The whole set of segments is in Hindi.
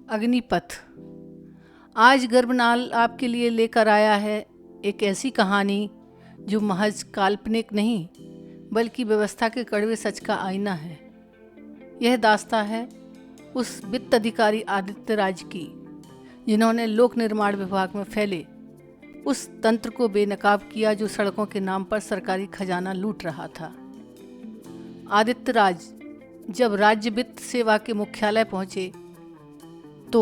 अग्निपथ। आज गर्भनाल आपके लिए लेकर आया है एक ऐसी कहानी जो महज काल्पनिक नहीं बल्कि व्यवस्था के कड़वे सच का आईना है। यह दास्तां है उस वित्त अधिकारी आदित्य राज की, जिन्होंने लोक निर्माण विभाग में फैले उस तंत्र को बेनकाब किया जो सड़कों के नाम पर सरकारी खजाना लूट रहा था। आदित्य राज जब राज्य वित्त सेवा के मुख्यालय पहुंचे तो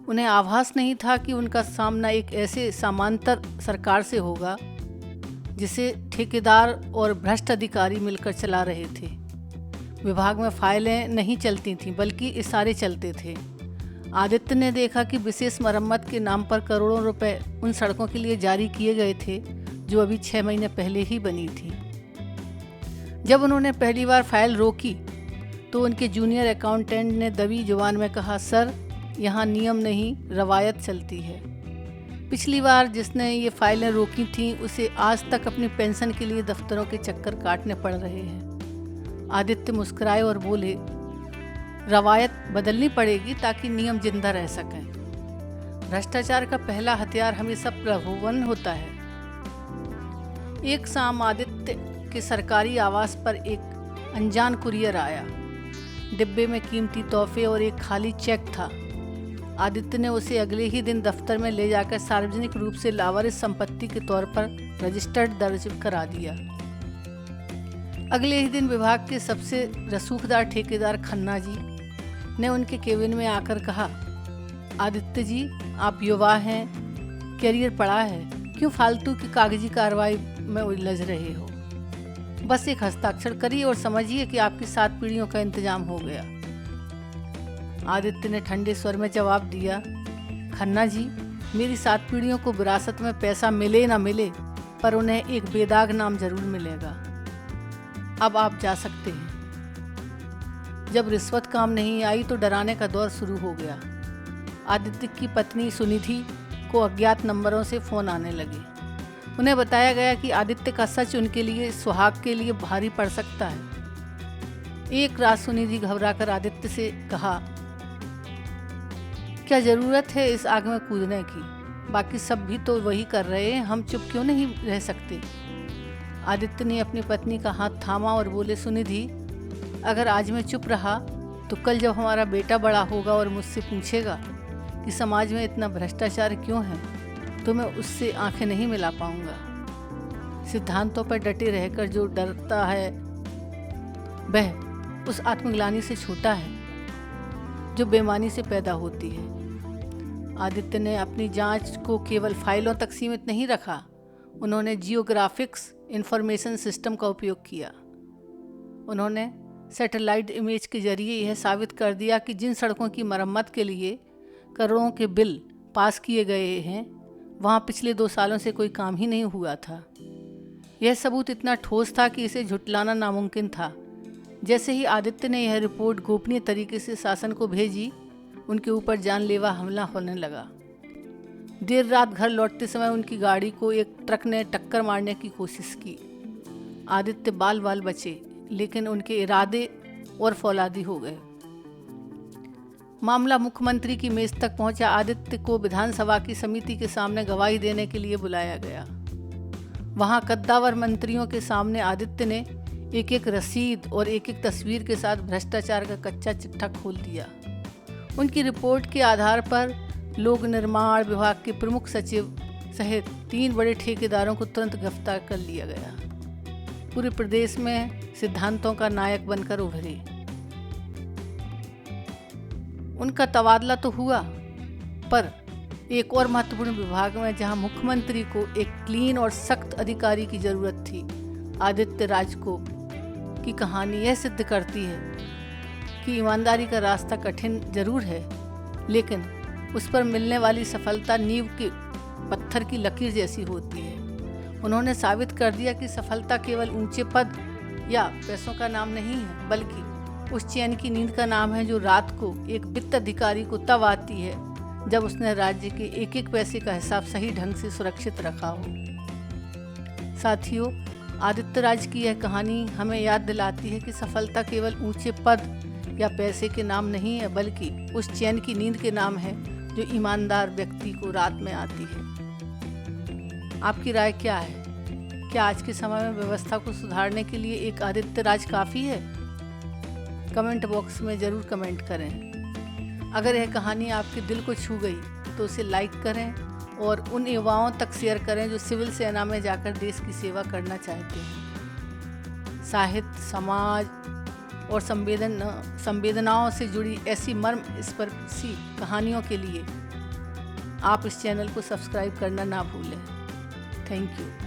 उन्हें आभास नहीं था कि उनका सामना एक ऐसे समांतर सरकार से होगा जिसे ठेकेदार और भ्रष्ट अधिकारी मिलकर चला रहे थे। विभाग में फाइलें नहीं चलती थीं बल्कि इशारे चलते थे। आदित्य ने देखा कि विशेष मरम्मत के नाम पर करोड़ों रुपए उन सड़कों के लिए जारी किए गए थे जो अभी 6 महीने पहले ही बनी थी। जब उन्होंने पहली बार फाइल रोकी तो उनके जूनियर अकाउंटेंट ने दबी जुबान में कहा, सर, यहाँ नियम नहीं रवायत चलती है। पिछली बार जिसने ये फाइलें रोकी थीं उसे आज तक अपनी पेंशन के लिए दफ्तरों के चक्कर काटने पड़ रहे हैं। आदित्य मुस्कुराए और बोले, रवायत बदलनी पड़ेगी ताकि नियम जिंदा रह सकें। भ्रष्टाचार का पहला हथियार हमेशा प्रलोभन होता है। एक शाम आदित्य के सरकारी आवास पर एक अनजान कुरियर आया। डिब्बे में कीमती तोहफे और एक खाली चेक था। आदित्य ने उसे अगले ही दिन दफ्तर में ले जाकर सार्वजनिक रूप से लावारिस संपत्ति के तौर पर रजिस्टर्ड दर्ज करा दिया। अगले ही दिन विभाग के सबसे रसूखदार ठेकेदार खन्ना जी ने उनके केबिन में आकर कहा, आदित्य जी, आप युवा हैं, करियर पड़ा है, क्यों फालतू की कागजी कार्रवाई में उलझ रहे हो? बस एक हस्ताक्षर करिए और समझिए कि आपकी 7 पीढ़ियों का इंतजाम हो गया। आदित्य ने ठंडे स्वर में जवाब दिया, खन्ना जी, मेरी 7 पीढ़ियों को विरासत में पैसा मिले ना मिले, पर उन्हें एक बेदाग नाम जरूर मिलेगा। अब आप जा सकते हैं। जब रिश्वत काम नहीं आई तो डराने का दौर शुरू हो गया। आदित्य की पत्नी सुनिधि को अज्ञात नंबरों से फ़ोन आने लगे। उन्हें बताया गया कि आदित्य का सच उनके लिए सुहाग के लिए भारी पड़ सकता है। एक रात सुनिधि घबराकर आदित्य से कहा, क्या ज़रूरत है इस आग में कूदने की? बाकी सब भी तो वही कर रहे हैं, हम चुप क्यों नहीं रह सकते? आदित्य ने अपनी पत्नी का हाथ थामा और बोले, सुनिधि, अगर आज मैं चुप रहा तो कल जब हमारा बेटा बड़ा होगा और मुझसे पूछेगा कि समाज में इतना भ्रष्टाचार क्यों है, तो मैं उससे आंखें नहीं मिला पाऊंगा। सिद्धांतों पर डटे रहकर जो डरता है वह उस आत्मग्लानि से छोटा है जो बेईमानी से पैदा होती है। आदित्य ने अपनी जांच को केवल फाइलों तक सीमित नहीं रखा। उन्होंने जियोग्राफिक्स इंफॉर्मेशन सिस्टम का उपयोग किया। उन्होंने सैटेलाइट इमेज के जरिए यह साबित कर दिया कि जिन सड़कों की मरम्मत के लिए करोड़ों के बिल पास किए गए हैं वहाँ पिछले 2 सालों से कोई काम ही नहीं हुआ था। यह सबूत इतना ठोस था कि इसे झुटलाना नामुमकिन था। जैसे ही आदित्य ने यह रिपोर्ट गोपनीय तरीके से शासन को भेजी, उनके ऊपर जानलेवा हमला होने लगा। देर रात घर लौटते समय उनकी गाड़ी को एक ट्रक ने टक्कर मारने की कोशिश की। आदित्य बाल बाल बचे, लेकिन उनके इरादे और फौलादी हो गए। मामला मुख्यमंत्री की मेज तक पहुंचा। आदित्य को विधानसभा की समिति के सामने गवाही देने के लिए बुलाया गया। वहां कद्दावर मंत्रियों के सामने आदित्य ने एक एक रसीद और एक एक तस्वीर के साथ भ्रष्टाचार का कच्चा चिट्ठा खोल दिया। उनकी रिपोर्ट के आधार पर लोक निर्माण विभाग के प्रमुख सचिव सहित 3 बड़े ठेकेदारों को तुरंत गिरफ्तार कर लिया गया। पूरे प्रदेश में सिद्धांतों का नायक बनकर उभरे। उनका तबादला तो हुआ, पर एक और महत्वपूर्ण विभाग में जहां मुख्यमंत्री को एक क्लीन और सख्त अधिकारी की जरूरत थी, आदित्य राज को की कहानी यह सिद्ध करती है कि ईमानदारी का रास्ता कठिन जरूर है, लेकिन उस पर मिलने वाली सफलता नींव के पत्थर की लकीर जैसी होती है। उन्होंने साबित कर दिया कि सफलता केवल ऊंचे पद या पैसों का नाम नहीं है, बल्कि उस चैन की नींद का नाम है जो रात को एक वित्त अधिकारी को तब आती है जब उसने राज्य के एक एक पैसे का हिसाब सही ढंग से सुरक्षित रखा हो। साथियों, आदित्य राज की यह कहानी हमें याद दिलाती है कि सफलता केवल ऊंचे पद या पैसे के नाम नहीं है, बल्कि उस चैन की नींद के नाम है जो ईमानदार व्यक्ति को रात में आती है। आपकी राय क्या है? क्या आज के समय में व्यवस्था को सुधारने के लिए एक आदित्य राज काफ़ी है? कमेंट बॉक्स में ज़रूर कमेंट करें। अगर यह कहानी आपके दिल को छू गई तो उसे लाइक करें और उन युवाओं तक शेयर करें जो सिविल सेना में जाकर देश की सेवा करना चाहते हैं। साहित्य, समाज और संवेदनाओं से जुड़ी ऐसी मर्मस्पर्शी कहानियों के लिए आप इस चैनल को सब्सक्राइब करना ना भूलें। Thank you.